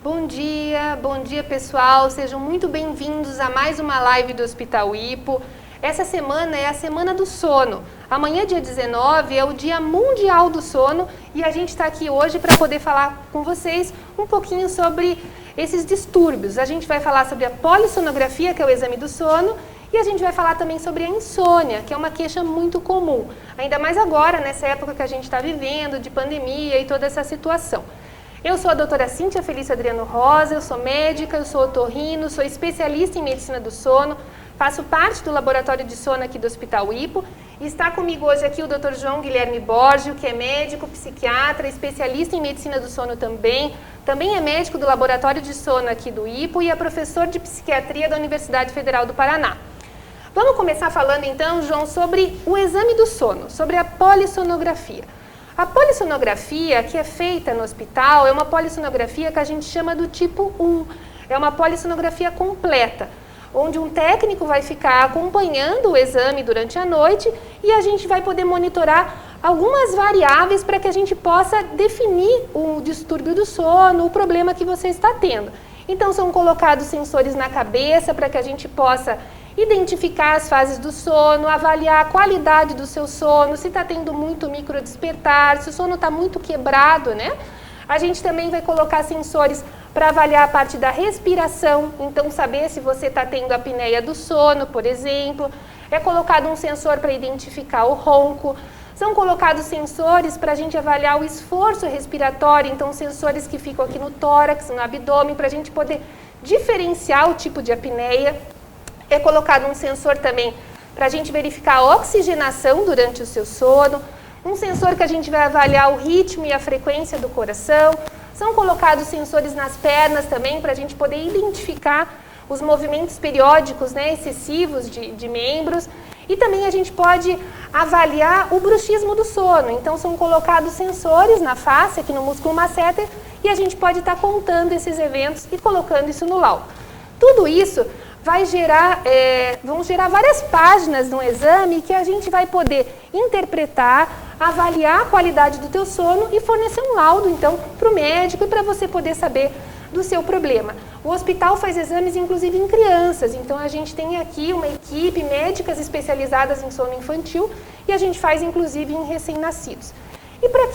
Bom dia pessoal, sejam muito bem-vindos a mais uma live do Hospital Hipo. Essa semana é a Semana do Sono. Amanhã, dia 19, é o Dia Mundial do Sono e a gente está aqui hoje para poder falar com vocês um pouquinho sobre esses distúrbios. A gente vai falar sobre a polissonografia, que é o exame do sono, e a gente vai falar também sobre a insônia, que é uma queixa muito comum, ainda mais agora, nessa época que a gente está vivendo, de pandemia e toda essa situação. Eu sou a doutora Cíntia Felício Adriano Rosa, eu sou médica, eu sou otorrino, sou especialista em medicina do sono, faço parte do laboratório de sono aqui do Hospital Hipo, e está comigo hoje aqui o Dr. João Guilherme Borgio, que é médico, psiquiatra, especialista em medicina do sono também é médico do laboratório de sono aqui do Hipo e é professor de psiquiatria da Universidade Federal do Paraná. Vamos começar falando então, João, sobre o exame do sono, sobre a polissonografia. A polissonografia que é feita no hospital é uma polissonografia que a gente chama do tipo 1. É uma polissonografia completa, onde um técnico vai ficar acompanhando o exame durante a noite e a gente vai poder monitorar algumas variáveis para que a gente possa definir o distúrbio do sono, o problema que você está tendo. Então são colocados sensores na cabeça para que a gente possa identificar as fases do sono, avaliar a qualidade do seu sono, se está tendo muito micro despertar, se o sono está muito quebrado, né? A gente também vai colocar sensores para avaliar a parte da respiração, então saber se você está tendo apneia do sono, por exemplo. É colocado um sensor para identificar o ronco. São colocados sensores para a gente avaliar o esforço respiratório, então sensores que ficam aqui no tórax, no abdômen, para a gente poder diferenciar o tipo de apneia. É colocado um sensor também para a gente verificar a oxigenação durante o seu sono, um sensor que a gente vai avaliar o ritmo e a frequência do coração, são colocados sensores nas pernas também para a gente poder identificar os movimentos periódicos, né, excessivos de membros, e também a gente pode avaliar o bruxismo do sono, então são colocados sensores na face, aqui no músculo masseter, e a gente pode estar contando esses eventos e colocando isso no laudo. Tudo isso vão gerar várias páginas no exame que a gente vai poder interpretar, avaliar a qualidade do teu sono e fornecer um laudo, então, para o médico e para você poder saber do seu problema. O hospital faz exames, inclusive, em crianças, então a gente tem aqui uma equipe, médicas especializadas em sono infantil e a gente faz, inclusive, em recém-nascidos. E para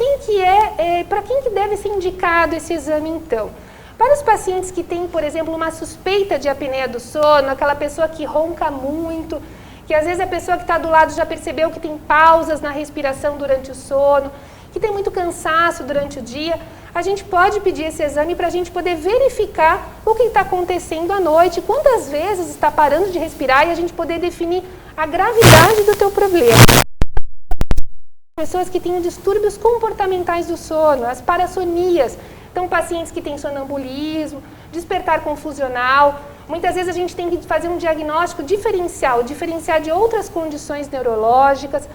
quem que deve ser indicado esse exame, então? Para os pacientes que têm, por exemplo, uma suspeita de apneia do sono, aquela pessoa que ronca muito, que às vezes a pessoa que está do lado já percebeu que tem pausas na respiração durante o sono, que tem muito cansaço durante o dia, a gente pode pedir esse exame para a gente poder verificar o que está acontecendo à noite, quantas vezes está parando de respirar e a gente poder definir a gravidade do teu problema. Pessoas que têm distúrbios comportamentais do sono, as parassonias, então pacientes que têm sonambulismo, despertar confusional, muitas vezes a gente tem que fazer um diagnóstico diferencial de outras condições neurológicas,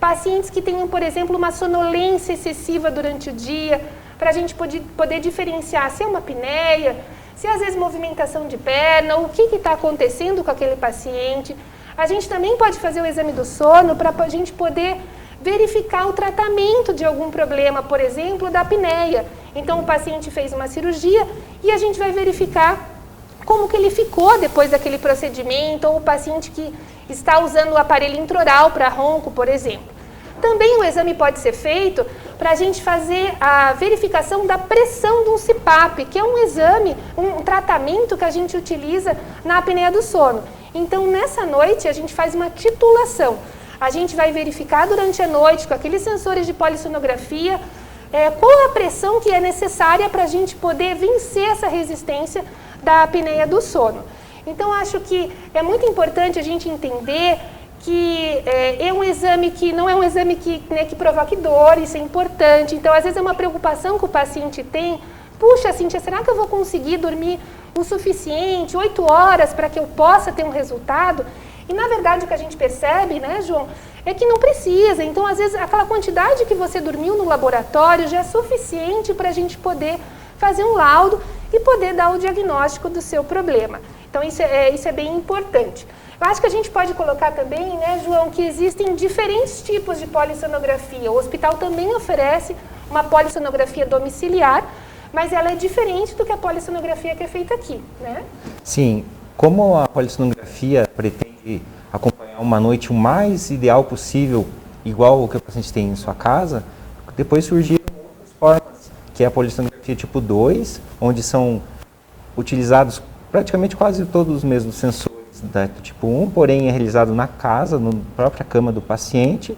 pacientes que tenham, por exemplo, uma sonolência excessiva durante o dia, para a gente poder diferenciar se é uma apneia, se é às vezes movimentação de perna, o que está acontecendo com aquele paciente. A gente também pode fazer o exame do sono para a gente poder verificar o tratamento de algum problema, por exemplo, da apneia. Então o paciente fez uma cirurgia e a gente vai verificar como que ele ficou depois daquele procedimento, ou o paciente que está usando o aparelho intraoral para ronco, por exemplo. Também o exame pode ser feito para a gente fazer a verificação da pressão do CPAP, que é um exame, um tratamento que a gente utiliza na apneia do sono. Então nessa noite a gente faz uma titulação. A gente vai verificar durante a noite com aqueles sensores de polissonografia qual a pressão que é necessária para a gente poder vencer essa resistência da apneia do sono. Então, acho que é muito importante a gente entender que é um exame que não é um exame que provoque dor, isso é importante. Então, às vezes é uma preocupação que o paciente tem. Puxa, Cíntia, será que eu vou conseguir dormir o suficiente, 8 horas, para que eu possa ter um resultado? E, na verdade, o que a gente percebe, né, João, é que não precisa. Então, às vezes, aquela quantidade que você dormiu no laboratório já é suficiente para a gente poder fazer um laudo e poder dar o diagnóstico do seu problema. Então, isso é bem importante. Eu acho que a gente pode colocar também, né, João, que existem diferentes tipos de polissonografia. O hospital também oferece uma polissonografia domiciliar, mas ela é diferente do que a polissonografia que é feita aqui, né? Sim, como a polissonografia pretende acompanhar uma noite o mais ideal possível, igual o que o paciente tem em sua casa, depois surgiram outras formas, que é a polissonografia tipo 2, onde são utilizados praticamente quase todos os mesmos sensores da tipo 1, porém é realizado na casa, na própria cama do paciente,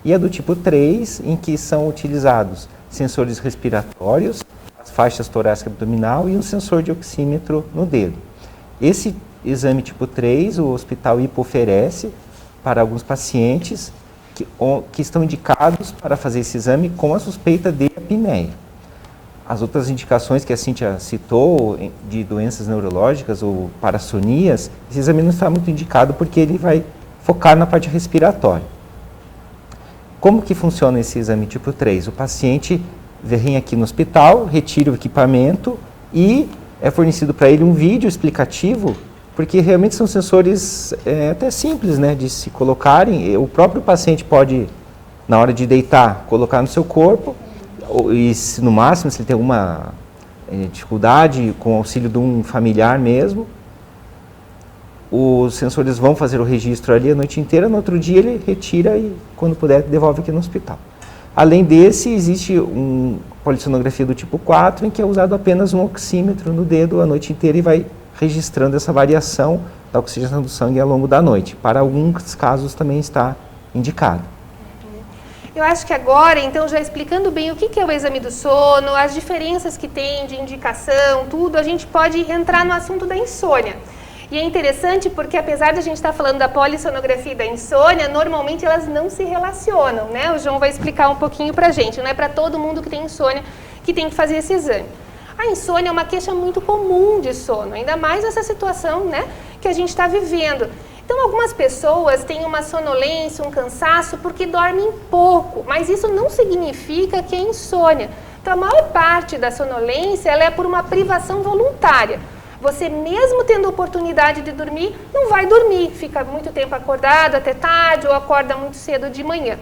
e a do tipo 3, em que são utilizados sensores respiratórios, as faixas torácica e abdominal e um sensor de oxímetro no dedo. Esse exame tipo 3, o Hospital Hipo oferece para alguns pacientes que estão indicados para fazer esse exame com a suspeita de apneia. As outras indicações que a Cíntia citou, de doenças neurológicas ou parassonias, esse exame não está muito indicado porque ele vai focar na parte respiratória. Como que funciona esse exame tipo 3? O paciente vem aqui no hospital, retira o equipamento e é fornecido para ele um vídeo explicativo, porque realmente são sensores até simples, né, de se colocarem. O próprio paciente pode, na hora de deitar, colocar no seu corpo, e se, no máximo, se ele tem alguma dificuldade, com o auxílio de um familiar mesmo, os sensores vão fazer o registro ali a noite inteira, no outro dia ele retira e, quando puder, devolve aqui no hospital. Além desse, existe uma polissonografia do tipo 4, em que é usado apenas um oxímetro no dedo a noite inteira e vai registrando essa variação da oxigenação do sangue ao longo da noite. Para alguns casos também está indicado. Eu acho que agora, então, já explicando bem o que é o exame do sono, as diferenças que tem de indicação, tudo, a gente pode entrar no assunto da insônia. E é interessante porque, apesar de a gente estar falando da polissonografia e da insônia, normalmente elas não se relacionam, né? O João vai explicar um pouquinho pra gente, não é para todo mundo que tem insônia que tem que fazer esse exame. A insônia é uma queixa muito comum de sono, ainda mais nessa situação, né, que a gente está vivendo. Então, algumas pessoas têm uma sonolência, um cansaço, porque dormem pouco, mas isso não significa que é insônia. Então, a maior parte da sonolência ela é por uma privação voluntária. Você, mesmo tendo oportunidade de dormir, não vai dormir, fica muito tempo acordado até tarde ou acorda muito cedo de manhã.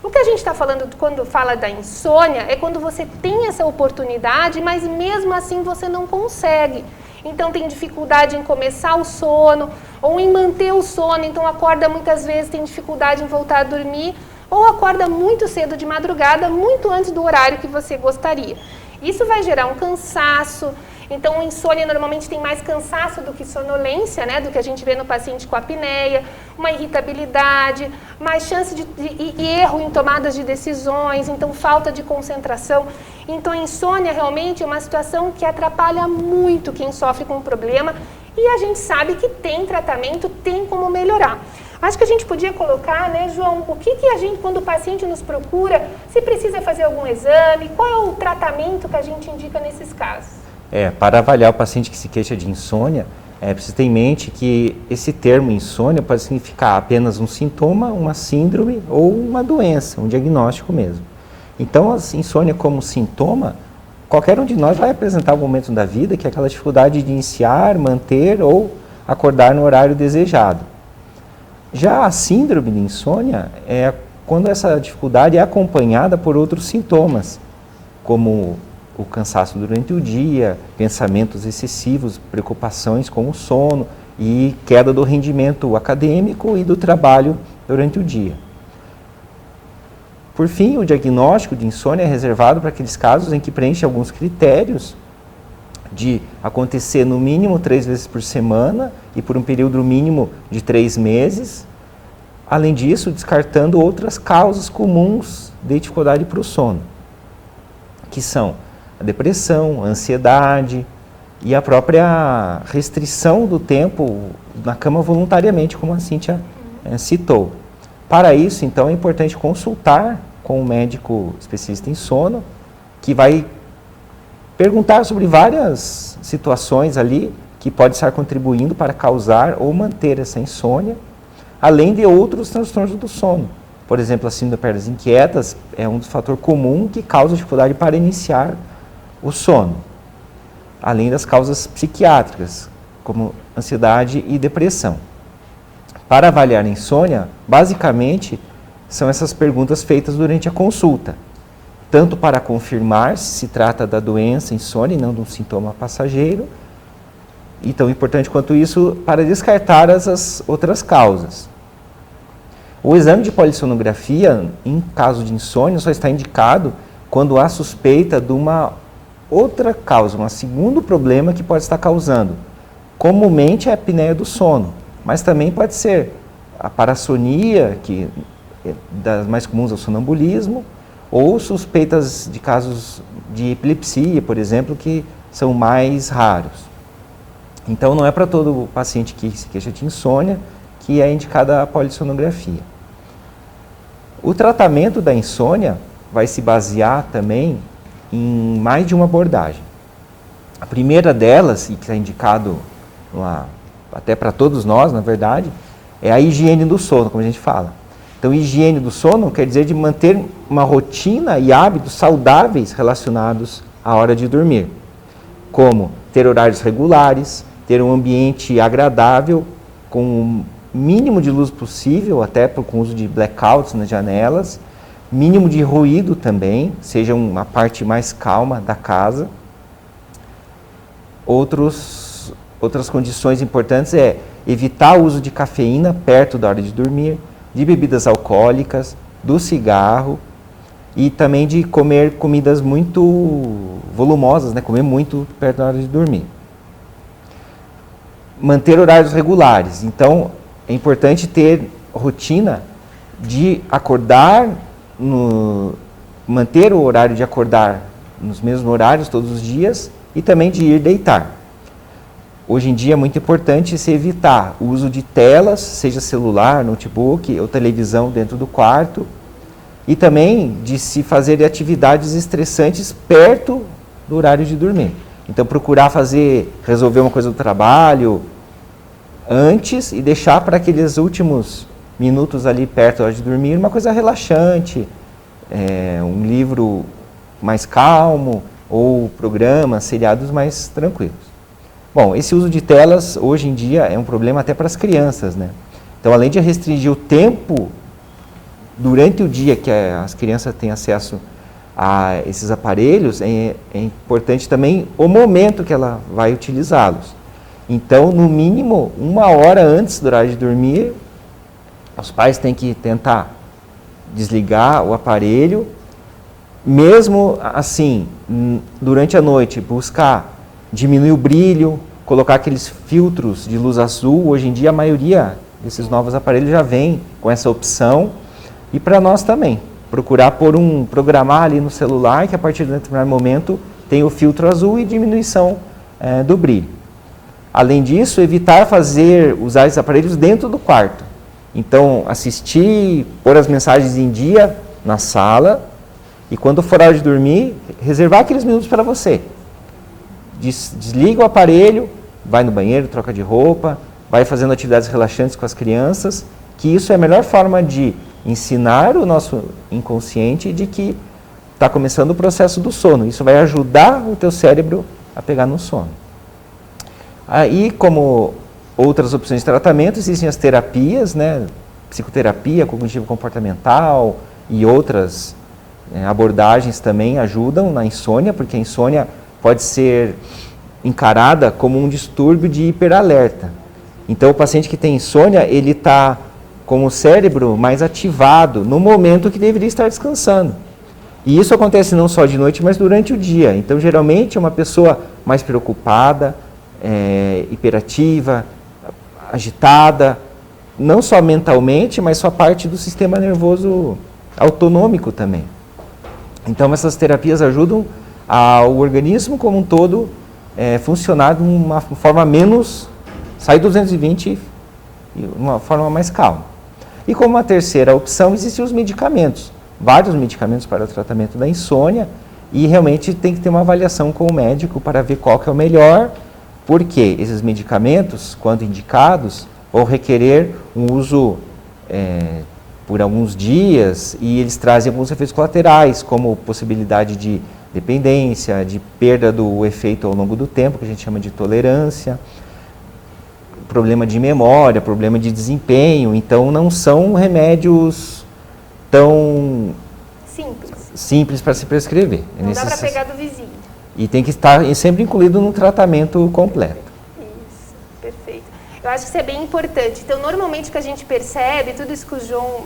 O que a gente está falando quando fala da insônia é quando você tem essa oportunidade, mas mesmo assim você não consegue. Então tem dificuldade em começar o sono ou em manter o sono, então acorda muitas vezes, tem dificuldade em voltar a dormir ou acorda muito cedo de madrugada, muito antes do horário que você gostaria. Isso vai gerar um cansaço. Então, insônia normalmente tem mais cansaço do que sonolência, né? Do que a gente vê no paciente com apneia, uma irritabilidade, mais chance de erro em tomadas de decisões, então falta de concentração. Então, a insônia realmente é uma situação que atrapalha muito quem sofre com o problema e a gente sabe que tem tratamento, tem como melhorar. Acho que a gente podia colocar, né, João, o que a gente, quando o paciente nos procura, se precisa fazer algum exame, qual é o tratamento que a gente indica nesses casos? Para avaliar o paciente que se queixa de insônia, precisa ter em mente que esse termo insônia pode significar apenas um sintoma, uma síndrome ou uma doença, um diagnóstico mesmo. Então, a insônia como sintoma, qualquer um de nós vai apresentar um momento da vida que é aquela dificuldade de iniciar, manter ou acordar no horário desejado. Já a síndrome de insônia é quando essa dificuldade é acompanhada por outros sintomas, como o cansaço durante o dia, pensamentos excessivos, preocupações com o sono e queda do rendimento acadêmico e do trabalho durante o dia. Por fim, o diagnóstico de insônia é reservado para aqueles casos em que preenche alguns critérios de acontecer no mínimo 3 vezes por semana e por um período mínimo de 3 meses. Além disso, descartando outras causas comuns de dificuldade para o sono, que são a depressão, a ansiedade e a própria restrição do tempo na cama voluntariamente, como a Cíntia citou. Para isso, então, é importante consultar com um médico especialista em sono, que vai perguntar sobre várias situações ali que pode estar contribuindo para causar ou manter essa insônia, além de outros transtornos do sono. Por exemplo, a síndrome de perdas inquietas é um fator comum que causa dificuldade para iniciar o sono, além das causas psiquiátricas, como ansiedade e depressão. Para avaliar a insônia, basicamente, são essas perguntas feitas durante a consulta. tanto para confirmar se se trata da doença insônia e não de um sintoma passageiro, e tão importante quanto isso, para descartar as outras causas. O exame de polissonografia, em caso de insônia, só está indicado quando há suspeita de uma outra causa, um segundo problema que pode estar causando. Comumente é a apneia do sono, mas também pode ser a parassonia, que é das mais comuns ao sonambulismo, ou suspeitas de casos de epilepsia, por exemplo, que são mais raros. Então, não é para todo paciente que se queixa de insônia que é indicada a polissonografia. O tratamento da insônia vai se basear também em mais de uma abordagem. A primeira delas, e que está indicado até para todos nós, na verdade, é a higiene do sono, como a gente fala. Então, higiene do sono quer dizer de manter uma rotina e hábitos saudáveis relacionados à hora de dormir, como ter horários regulares, ter um ambiente agradável, com o mínimo de luz possível, até com o uso de blackouts nas janelas, mínimo de ruído também, seja uma parte mais calma da casa. Outras condições importantes é evitar o uso de cafeína perto da hora de dormir, de bebidas alcoólicas, do cigarro e também de comer comidas muito volumosas, né? Comer muito perto da hora de dormir. Manter horários regulares. Então, é importante ter rotina de acordar, manter o horário de acordar nos mesmos horários todos os dias e também de ir deitar. Hoje em dia é muito importante se evitar o uso de telas, seja celular, notebook ou televisão dentro do quarto, e também de se fazer atividades estressantes perto do horário de dormir. Então, procurar resolver uma coisa do trabalho antes e deixar para aqueles últimos minutos ali perto da hora de dormir uma coisa relaxante, um livro mais calmo ou programas, seriados mais tranquilos. Bom, esse uso de telas hoje em dia é um problema até para as crianças, né? Então, além de restringir o tempo durante o dia que as crianças têm acesso a esses aparelhos, é importante também o momento que ela vai utilizá-los. Então, no mínimo, 1 hora antes do horário de dormir, os pais têm que tentar desligar o aparelho. Mesmo assim, durante a noite, buscar diminuir o brilho, colocar aqueles filtros de luz azul. Hoje em dia, a maioria desses novos aparelhos já vem com essa opção. E para nós também, procurar programar ali no celular, que a partir de um determinado momento tem o filtro azul e diminuição do brilho. Além disso, evitar usar esses aparelhos dentro do quarto. Então, assistir, pôr as mensagens em dia na sala e quando for a hora de dormir, reservar aqueles minutos para você. Desliga o aparelho, vai no banheiro, troca de roupa, vai fazendo atividades relaxantes com as crianças, que isso é a melhor forma de ensinar o nosso inconsciente de que está começando o processo do sono. Isso vai ajudar o teu cérebro a pegar no sono. Aí, como outras opções de tratamento, existem as terapias, né? Psicoterapia, cognitivo-comportamental e outras abordagens também ajudam na insônia, porque a insônia pode ser encarada como um distúrbio de hiperalerta. Então, o paciente que tem insônia, ele está com o cérebro mais ativado no momento que deveria estar descansando. E isso acontece não só de noite, mas durante o dia. Então, geralmente, é uma pessoa mais preocupada, hiperativa, agitada, não só mentalmente, mas só parte do sistema nervoso autonômico também. Então, essas terapias ajudam o organismo como um todo funcionar de uma forma menos, sair do 220 de uma forma mais calma. E como uma terceira opção, existem os medicamentos, vários medicamentos para o tratamento da insônia, e realmente tem que ter uma avaliação com o médico para ver qual que é o melhor, porque esses medicamentos, quando indicados, vão requerer um uso por alguns dias, e eles trazem alguns efeitos colaterais, como possibilidade de dependência, de perda do efeito ao longo do tempo, que a gente chama de tolerância, problema de memória, problema de desempenho. Então, não são remédios tão simples para se prescrever. Não dá para pegar do vizinho. E tem que estar sempre incluído no tratamento completo. Isso, perfeito. Eu acho que isso é bem importante. Então, normalmente o que a gente percebe, tudo isso que o João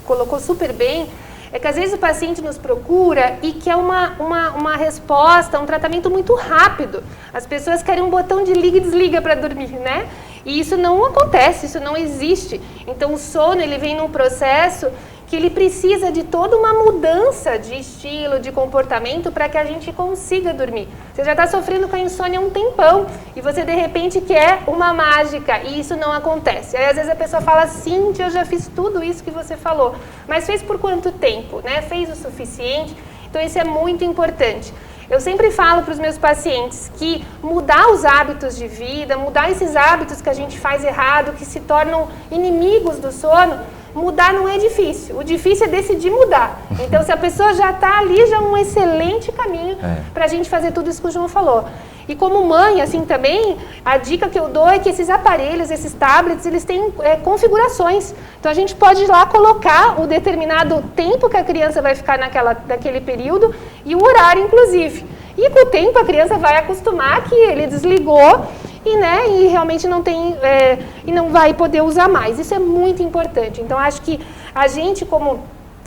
colocou super bem, é que às vezes o paciente nos procura e quer uma resposta, um tratamento muito rápido. As pessoas querem um botão de liga e desliga para dormir, né? E isso não acontece, isso não existe. Então o sono, ele vem num processo que ele precisa de toda uma mudança de estilo, de comportamento para que a gente consiga dormir. Você já está sofrendo com a insônia há um tempão e você de repente quer uma mágica e isso não acontece. Aí às vezes a pessoa fala, Cíntia, eu já fiz tudo isso que você falou, mas fez por quanto tempo, né? Fez o suficiente? Então isso é muito importante. Eu sempre falo para os meus pacientes que mudar os hábitos de vida, mudar esses hábitos que a gente faz errado, que se tornam inimigos do sono, mudar não é difícil, o difícil é decidir mudar. Então, se a pessoa já está ali, já é um excelente caminho para a gente fazer tudo isso que o João falou. E como mãe, assim também, a dica que eu dou é que esses aparelhos, esses tablets, eles têm configurações. Então, a gente pode ir lá colocar o determinado tempo que a criança vai ficar naquele período e o horário, inclusive. E com o tempo, a criança vai acostumar que ele desligou e realmente não tem e não vai poder usar mais. Isso é muito importante. Então, acho que a gente, como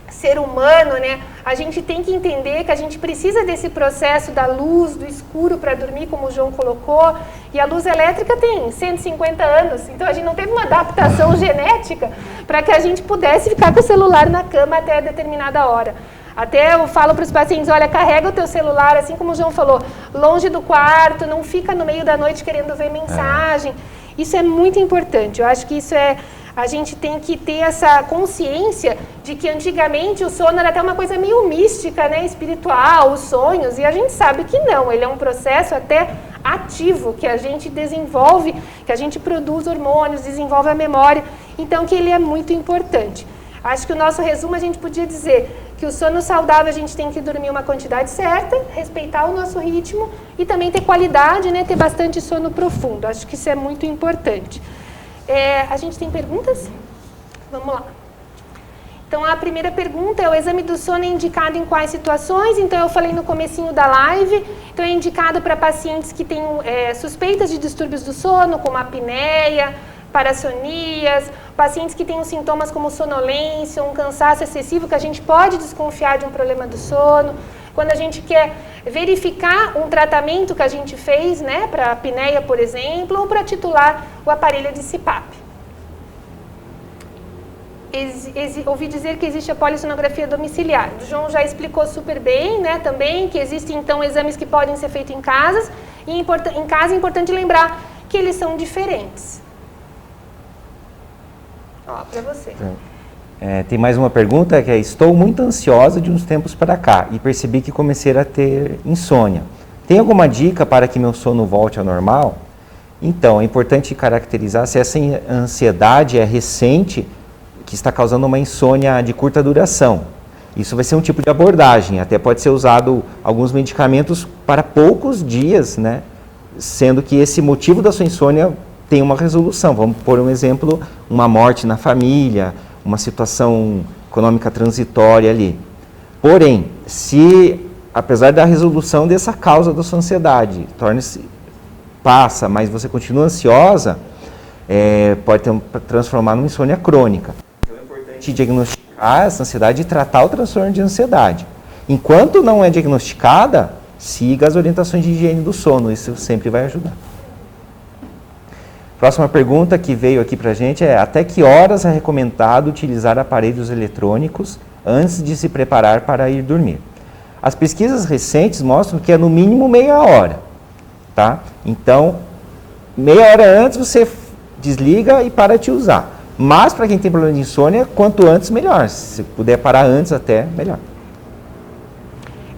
ser humano, né, a gente tem que entender que a gente precisa desse processo da luz, do escuro para dormir, como o João colocou, e a luz elétrica tem 150 anos, então a gente não teve uma adaptação genética para que a gente pudesse ficar com o celular na cama até determinada hora. Até eu falo para os pacientes, olha, carrega o teu celular, assim como o João falou, longe do quarto, não fica no meio da noite querendo ver mensagem. Isso é muito importante. Eu acho que isso a gente tem que ter essa consciência de que antigamente o sono era até uma coisa meio mística, né, espiritual, os sonhos, e a gente sabe que não, ele é um processo até ativo, que a gente desenvolve, que a gente produz hormônios, desenvolve a memória, então que ele é muito importante. Acho que o nosso resumo a gente podia dizer que o sono saudável a gente tem que dormir uma quantidade certa, respeitar o nosso ritmo e também ter qualidade, né, ter bastante sono profundo. Acho que isso é muito importante. A gente tem perguntas? Vamos lá. Então, a primeira pergunta é: o exame do sono é indicado em quais situações? Então, eu falei no comecinho da live. Então, é indicado para pacientes que têm suspeitas de distúrbios do sono, como apneia, parassonias, pacientes que têm os sintomas como sonolência, um cansaço excessivo, que a gente pode desconfiar de um problema do sono. Quando a gente quer verificar um tratamento que a gente fez, né, para apneia, por exemplo, ou para titular o aparelho de CPAP. Ouvi dizer que existe a polissonografia domiciliar. O João já explicou super bem, né, também, que existem, então, exames que podem ser feitos em casa. E em casa é importante lembrar que eles são diferentes. Ó, para você. Tem mais uma pergunta que é: estou muito ansiosa de uns tempos para cá e percebi que comecei a ter insônia. Tem alguma dica para que meu sono volte ao normal? Então, é importante caracterizar se essa ansiedade é recente, que está causando uma insônia de curta duração. Isso vai ser um tipo de abordagem, até pode ser usado alguns medicamentos para poucos dias, né? Sendo que esse motivo da sua insônia tem uma resolução. Vamos por um exemplo, uma morte na família, uma situação econômica transitória ali. Porém, se, apesar da resolução dessa causa da sua ansiedade, passa, mas você continua ansiosa, pode transformar numa insônia crônica. Então é importante diagnosticar essa ansiedade e tratar o transtorno de ansiedade. Enquanto não é diagnosticada, siga as orientações de higiene do sono, isso sempre vai ajudar. Próxima pergunta que veio aqui para a gente é: até que horas é recomendado utilizar aparelhos eletrônicos antes de se preparar para ir dormir? As pesquisas recentes mostram que é no mínimo meia hora, tá? Então, meia hora antes você desliga e para de usar. Mas para quem tem problema de insônia, quanto antes melhor. Se puder parar antes até, melhor.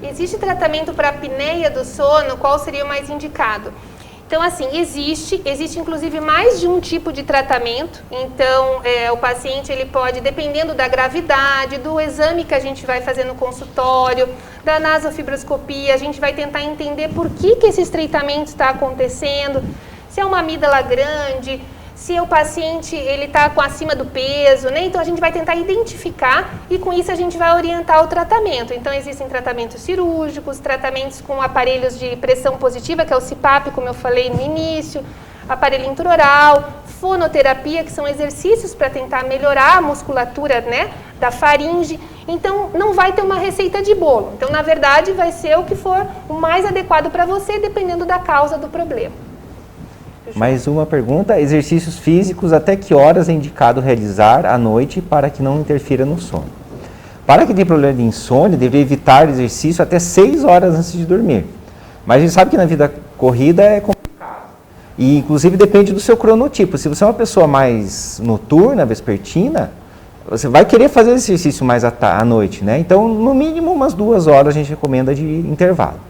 Existe tratamento para apneia do sono? Qual seria o mais indicado? Então, assim, existe inclusive mais de um tipo de tratamento. Então, o paciente, ele pode, dependendo da gravidade, do exame que a gente vai fazer no consultório, da nasofibroscopia, a gente vai tentar entender por que esse estreitamento está acontecendo, se é uma amígdala grande, se o paciente está acima do peso, né? Então a gente vai tentar identificar e com isso a gente vai orientar o tratamento. Então existem tratamentos cirúrgicos, tratamentos com aparelhos de pressão positiva, que é o CPAP, como eu falei no início, aparelho intraoral, fonoterapia, que são exercícios para tentar melhorar a musculatura, né, da faringe. Então não vai ter uma receita de bolo. Então na verdade vai ser o que for o mais adequado para você, dependendo da causa do problema. Mais uma pergunta, exercícios físicos, até que horas é indicado realizar à noite para que não interfira no sono? Para quem tem problema de insônia, deveria evitar exercício até 6 horas antes de dormir. Mas a gente sabe que na vida corrida é complicado. E inclusive depende do seu cronotipo. Se você é uma pessoa mais noturna, vespertina, você vai querer fazer exercício mais à noite, né? Então, no mínimo umas 2 horas a gente recomenda de intervalo.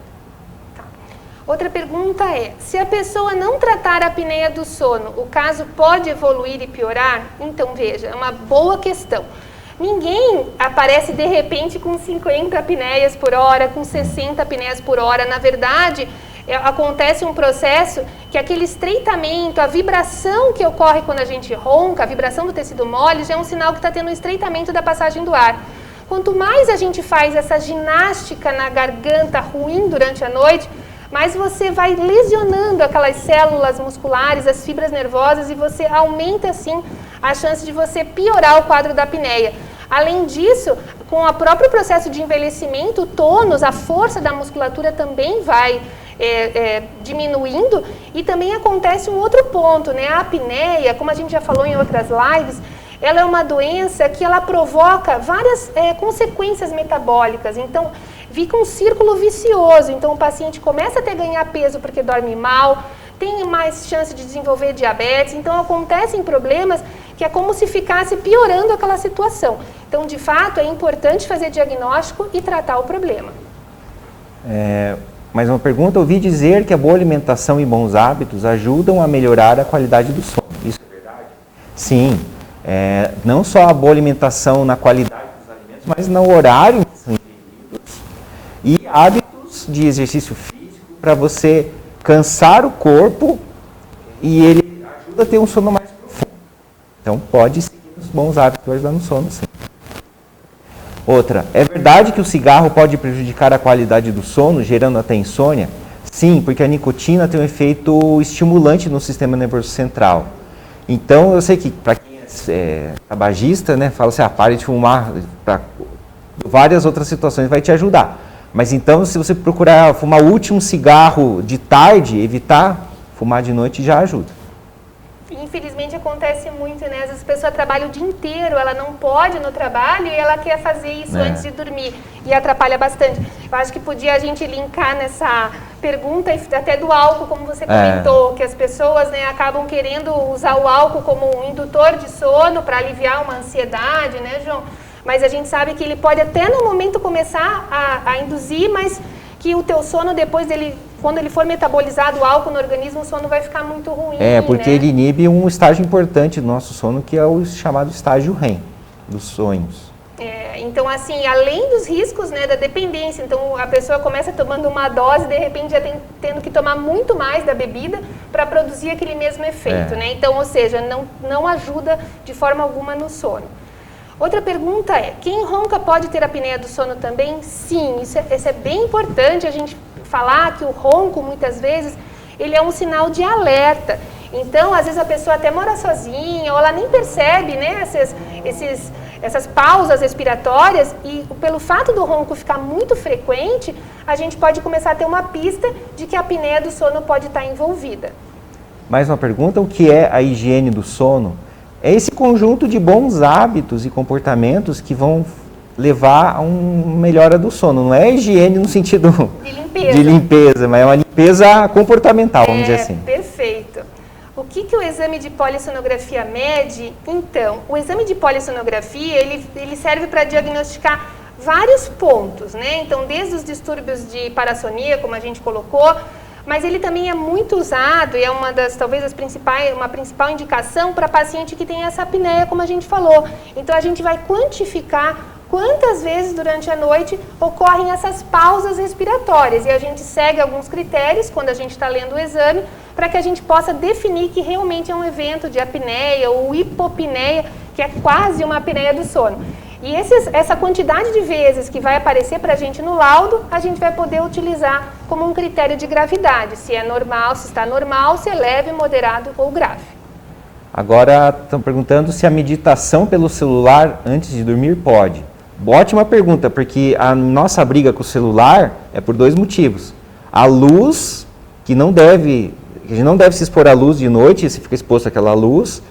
Outra pergunta é, se a pessoa não tratar a apneia do sono, o caso pode evoluir e piorar? Então, veja, é uma boa questão. Ninguém aparece de repente com 50 apneias por hora, com 60 apneias por hora. Na verdade, acontece um processo que aquele estreitamento, a vibração que ocorre quando a gente ronca, a vibração do tecido mole, já é um sinal que está tendo um estreitamento da passagem do ar. Quanto mais a gente faz essa ginástica na garganta ruim durante a noite, mas você vai lesionando aquelas células musculares, as fibras nervosas, e você aumenta, assim, a chance de você piorar o quadro da apneia. Além disso, com o próprio processo de envelhecimento, o tônus, a força da musculatura também vai diminuindo, e também acontece um outro ponto, né? A apneia, como a gente já falou em outras lives, ela é uma doença que ela provoca várias consequências metabólicas. Então, fica um círculo vicioso. Então, o paciente começa a ganhar peso porque dorme mal, tem mais chance de desenvolver diabetes. Então, acontecem problemas que é como se ficasse piorando aquela situação. Então, de fato, é importante fazer diagnóstico e tratar o problema. Mais uma pergunta, ouvi dizer que a boa alimentação e bons hábitos ajudam a melhorar a qualidade do sono. Isso é verdade? Sim. Não só a boa alimentação na qualidade dos alimentos, mas no horário que são ingeridos e hábitos de exercício físico para você cansar o corpo e ele ajuda a ter um sono mais profundo. Então pode seguir os bons hábitos que ajudam no sono, sim. Outra, é verdade que o cigarro pode prejudicar a qualidade do sono, gerando até insônia? Sim, porque a nicotina tem um efeito estimulante no sistema nervoso central. Então eu sei que para quem é tabagista, né, fala assim, pare de fumar, para várias outras situações vai te ajudar. Mas então, se você procurar fumar o último cigarro de tarde, evitar fumar de noite já ajuda. Infelizmente acontece muito, né? Às vezes a pessoa trabalha o dia inteiro, ela não pode ir no trabalho e ela quer fazer isso antes de dormir e atrapalha bastante. Eu acho que podia a gente linkar nessa pergunta até do álcool, como você comentou, que as pessoas, né, acabam querendo usar o álcool como um indutor de sono para aliviar uma ansiedade, né, João? Mas a gente sabe que ele pode até no momento começar a induzir, mas que o teu sono depois dele, quando ele for metabolizado o álcool no organismo, o sono vai ficar muito ruim. Porque ele inibe um estágio importante do nosso sono, que é o chamado estágio REM, dos sonhos. Então, assim, além dos riscos, né, da dependência, então a pessoa começa tomando uma dose, de repente já tendo que tomar muito mais da bebida para produzir aquele mesmo efeito, né? Então, ou seja, não ajuda de forma alguma no sono. Outra pergunta é, quem ronca pode ter apneia do sono também? Sim, isso é bem importante a gente falar que o ronco, muitas vezes, ele é um sinal de alerta. Então, às vezes a pessoa até mora sozinha, ou ela nem percebe, né, essas pausas respiratórias, e pelo fato do ronco ficar muito frequente, a gente pode começar a ter uma pista de que a apneia do sono pode estar envolvida. Mais uma pergunta, o que é a higiene do sono? É esse conjunto de bons hábitos e comportamentos que vão levar a uma melhora do sono. Não é higiene no sentido de limpeza, mas é uma limpeza comportamental, vamos dizer assim. Perfeito. O que o exame de polissonografia mede? Então, o exame de polissonografia, ele serve para diagnosticar vários pontos, né? Então, desde os distúrbios de parassonia, como a gente colocou, mas ele também é muito usado e é uma das, talvez, uma principal indicação para paciente que tem essa apneia, como a gente falou. Então, a gente vai quantificar quantas vezes durante a noite ocorrem essas pausas respiratórias. E a gente segue alguns critérios quando a gente está lendo o exame, para que a gente possa definir que realmente é um evento de apneia ou hipopneia, que é quase uma apneia do sono. E essa quantidade de vezes que vai aparecer para a gente no laudo, a gente vai poder utilizar como um critério de gravidade. Se é normal, se está normal, se é leve, moderado ou grave. Agora estão perguntando se a meditação pelo celular antes de dormir pode. Ótima pergunta, porque a nossa briga com o celular é por dois motivos. A luz, que a gente não deve se expor à luz de noite, se fica exposto àquela luz,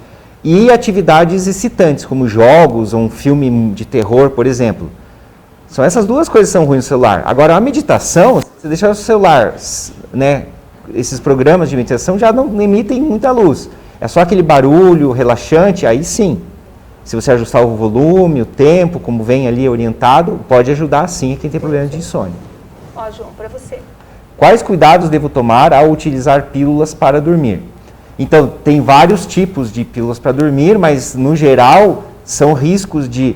e atividades excitantes, como jogos ou um filme de terror, por exemplo. São essas duas coisas que são ruins no celular. Agora, a meditação, você deixar o celular, né, esses programas de meditação já não emitem muita luz. É só aquele barulho relaxante, aí sim. Se você ajustar o volume, o tempo, como vem ali orientado, pode ajudar sim a quem tem problema de insônia. Ó, João, para você. Quais cuidados devo tomar ao utilizar pílulas para dormir? Então, tem vários tipos de pílulas para dormir, mas, no geral, são riscos de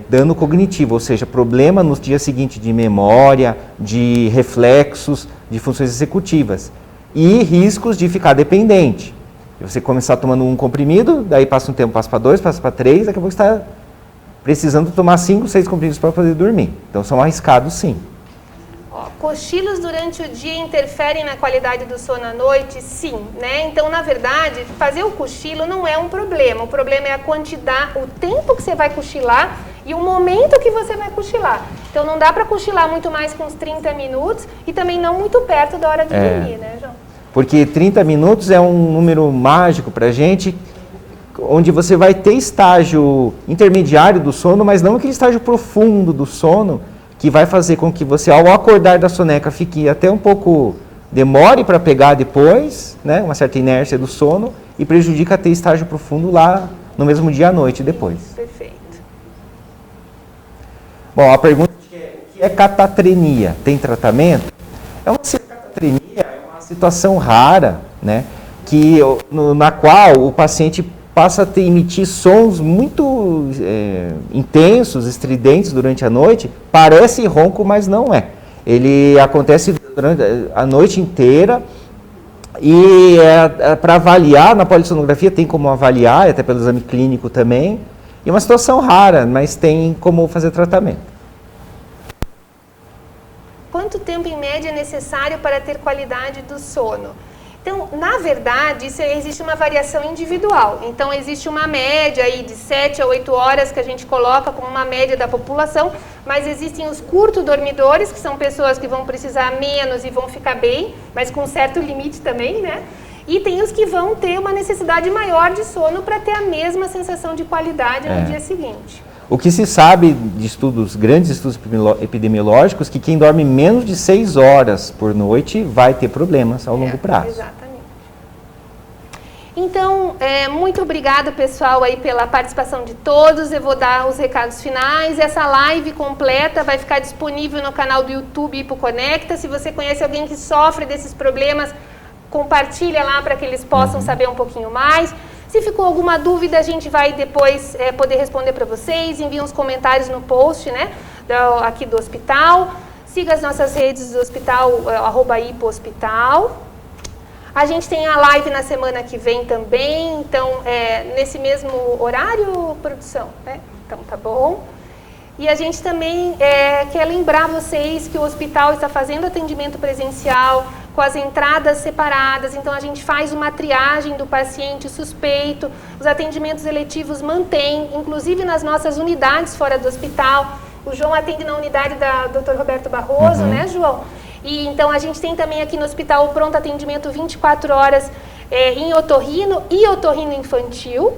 dano cognitivo, ou seja, problema no dia seguinte de memória, de reflexos, de funções executivas. E riscos de ficar dependente. Você começar tomando um comprimido, daí passa um tempo, passa para 2, passa para 3, daqui a pouco você está precisando tomar 5, 6 comprimidos para poder dormir. Então, são arriscados sim. Cochilos durante o dia interferem na qualidade do sono à noite? Sim, né? Então, na verdade, fazer o cochilo não é um problema. O problema é a quantidade, o tempo que você vai cochilar e o momento que você vai cochilar. Então, não dá para cochilar muito mais que uns 30 minutos e também não muito perto da hora de dormir, né, João? Porque 30 minutos é um número mágico para a gente, onde você vai ter estágio intermediário do sono, mas não aquele estágio profundo do sono, que vai fazer com que você, ao acordar da soneca, fique até um pouco, demore para pegar depois, né, uma certa inércia do sono, e prejudica ter estágio profundo lá no mesmo dia à noite depois. Perfeito. Bom, a pergunta é: o que é catatrenia? Tem tratamento? Catatrenia é uma situação rara, né, na qual o paciente passa a emitir sons muito intensos, estridentes durante a noite. Parece ronco, mas não é. Ele acontece durante a noite inteira e para avaliar, na polissonografia tem como avaliar, até pelo exame clínico também. E é uma situação rara, mas tem como fazer tratamento. Quanto tempo em média é necessário para ter qualidade do sono? Então, na verdade, existe uma variação individual. Então, existe uma média aí de 7 a 8 horas que a gente coloca como uma média da população, mas existem os curto-dormidores, que são pessoas que vão precisar menos e vão ficar bem, mas com certo limite também, né? E tem os que vão ter uma necessidade maior de sono para ter a mesma sensação de qualidade no dia seguinte. O que se sabe de grandes estudos epidemiológicos, que quem dorme menos de 6 horas por noite vai ter problemas ao longo prazo. Exatamente. Então, muito obrigada, pessoal, aí pela participação de todos. Eu vou dar os recados finais. Essa live completa vai ficar disponível no canal do YouTube Hipoconecta. Se você conhece alguém que sofre desses problemas, compartilha lá para que eles possam saber um pouquinho mais. Se ficou alguma dúvida, a gente vai depois poder responder para vocês. Enviem uns comentários no post, né, aqui do hospital. Siga as nossas redes do hospital, @hipohospital. A gente tem a live na semana que vem também, então, nesse mesmo horário, produção, né? Então, tá bom. E a gente também quer lembrar vocês que o hospital está fazendo atendimento presencial, com as entradas separadas, então a gente faz uma triagem do paciente suspeito, os atendimentos eletivos mantém, inclusive nas nossas unidades fora do hospital. O João atende na unidade da Dr. Roberto Barroso, né, João? E então a gente tem também aqui no hospital o pronto atendimento 24 horas em otorrino e otorrino infantil.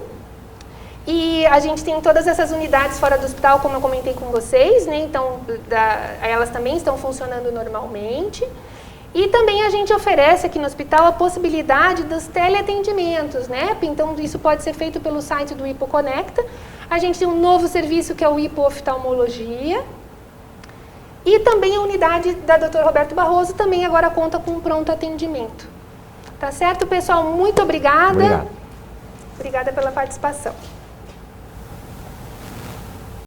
E a gente tem todas essas unidades fora do hospital, como eu comentei com vocês, né? Então elas também estão funcionando normalmente. E também a gente oferece aqui no hospital a possibilidade dos teleatendimentos, né? Então isso pode ser feito pelo site do Hipoconecta. A gente tem um novo serviço que é o Hipooftalmologia. E também a unidade da Dr. Roberto Barroso também agora conta com um pronto atendimento. Tá certo, pessoal? Muito obrigada. Obrigado. Obrigada pela participação.